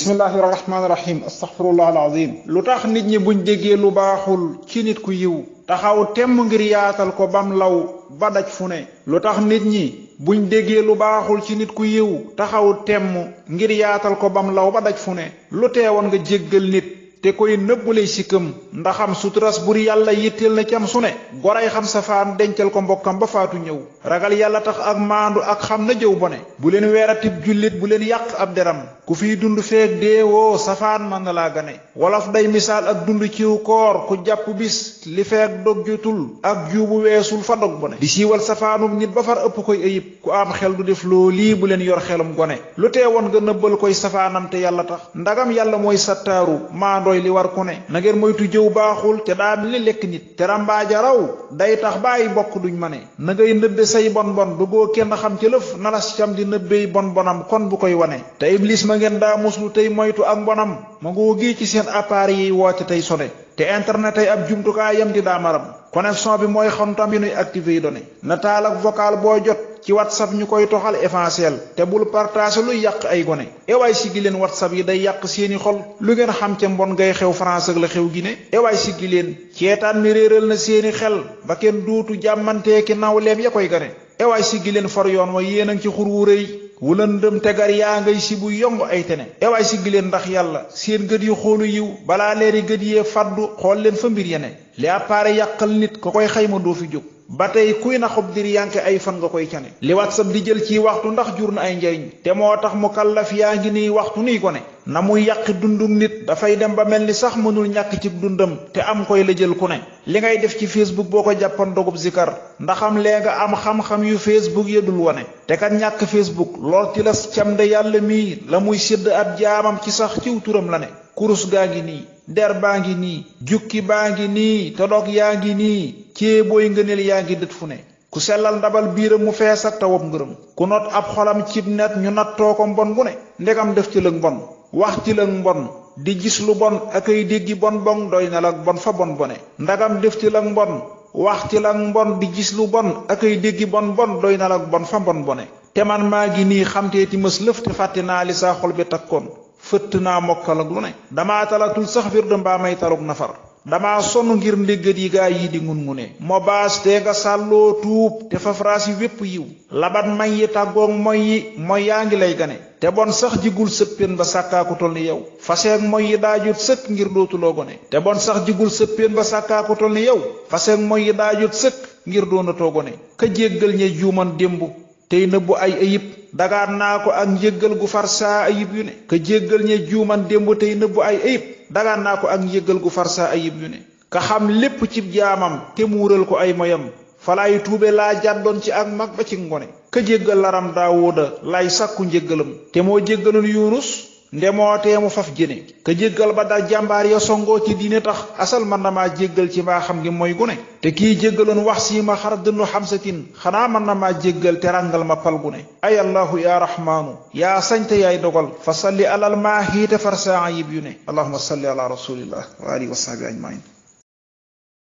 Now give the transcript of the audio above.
bismillahi rahmaani rahim astaghfirullah alazim lu tax nit ñi buñ déggee lu baaxul ci nit ku yiw taxaw temm ngir yaatal ko bam law ba daj fu ne lu tax nit ñi buñ déggee lu baaxul ci nit ku yiw taxaw temm ngir yaatal ko bam law ba daj fu ne lu teewoon nga jéggal nit te koy nëbbulay sikkam ndaxam suturas bur yàlla yitteel na cam su ne goray xam safaan dencal ko mbokkam ba faatu ñëw ragal yàlla tax ak maandu ak xam na jëw bone bu leen weeratib jullit bu leen yàq ab deram ku fiy dund feek deewoo safaan mën na laa gane wolof day misaal ak dund ciw koor ku jàpp bis li feek dog jotul ak juubu weesul fa dog bone di siiwal safaanum nit ba far ëpp koy ayib ku am xel du def loo lii bu leen yor xelum gone lu teewoon nga nëbbal koy safaanam te yàlla tax ndagam yàlla mooy sattaaru maandooy li war ku ne na ngeen moytu jëw baaxul te daa li lekk nit te rambaaja raw day tax bàyyi bokk duñ ma ne na ngay nëbbe say bon bon bëggoo kenn xam ci lëf nalas cam di nëbbey bon bonam kon bu koy wane te iblis ma ngeen daa muslu tey moytu ak mbonam ma ngoo gi ci seen appareil yi woote tey sone te internet ay ab jumtukaayam di daa maram connexion bi mooy xontam yi nuy activé yi donné nataal ak vocal boo jot ci whatsapp ñu koy toxal essentiel te bul partage luy yàq ay gone ewaay siggi leen whatsapp yi day yàq seeni xol lu ngeen xam ca mbon ngay xew France ak la xew Guinée ewaay siggi leen ceetaan mi réeral na seeni xel ba kenn duutu jàmmanteeki nawleem ya koy gane ewaay siggi leen far yoon wa yéen a ngi ci xur wu rëy wulandëm tegar yaa ngay sibu yong ay tene ewaay siggi leen ndax yàlla seen gët yu xoolu yiw balaa leeri gët yee faddu xool leen fa mbir yene li appareil yàqal nit ko koy xayma doo fi jóg ba tey kuy na xob dir yanke ay fan nga koy cane li whatsapp di jël ci waxtu ndax jur na ay njariñ te moo tax mu kallaf yaa ngi nii waxtu nuy gone na muy yàqi dundum nit dafay dem ba mel ni sax mënul ñàkk ci dundam te am koy la jël ku ne li ngay def ci facebook boo ko jàppan dogub zikar ndaxam lee nga am xam-xam yu facebook yëdul wone te kat ñàkk facebook lool ti las cam de yàlla mii la muy sédd ab jaamam ci sax ciw turam la ne kurus gaa ngi nii der baa ngi nii jukki baa ngi nii te dog yaa ngi nii ceebooy ngëneel yaa ngi dët fu ne ku sellal ndabal biiram mu fees ak tawab ngërëm ku not ab xolam cib net ñu nattoo ko mbon gu ne ndegam def ci lëg mbon wax ci lëg mbon di gis lu bon ak ay déggi bon bon doy na lak bon fa bon bone ndagam def ci lëg mbon wax ci lëg mbon di gis lu bon ak ay déggi bon bon doy na lak bon fa bon bone te man maa ngi nii xamteeti mës lëf te fàtte naa li saa xol bi takkoon fëtt naa mokkal ak lu ne damaa talatul sax wirde mbaa may talug nafar damaa sonn ngir ndéggat yi gaa yi di ngun-ngune mo baas te nga sàlloo tuub te fafraas yi wépp yiw labat may yi tàggoog mooy yaa ngi lay gane te bon sax jigul sëppeen ba sàkkaaku tol ni yow faseeg mooy yi daajut sëkk ngir dootuloo gone te bon sax jigul sëppeen ba sàkkaaku tol ni yow faseeg mooy yi daajut sëkk ngir doonatoo gone ka jéggal ñe juuman démb tey nëbbu ay ayib dagaat naa ko ak njéggal gu far saa ayib yu ne ka jéggal ñe juuman démb tey nëbbu ay ayib dagaat naa ko ak njéggal gu far saa ayib yu ne ka xam lépp cib jaamam te muural ko ay moyam falaay tuube laa jàddoon ci ak mag ba ci ngone ka jéggal laram daawuda lay sàkku njéggalam te moo jéggaloon yunus ndemootee mu faf jëne ka jéggal ba dal jàmbaar ya songoo ci diine tax asal man na maa jéggal ci mbaa xam ngi mooy gune te kii jéggaloon wax sii ma xar dënnu xamsatin xanaa man na maa jéggal te ràngal ma pal gune ay allahu ya rahmaanu yaa sañte yaay dogal fa salli alal maa xiite far saa ayib yu ne allahumma salli ala rasulillah wa alihi wa sahbihi ajmain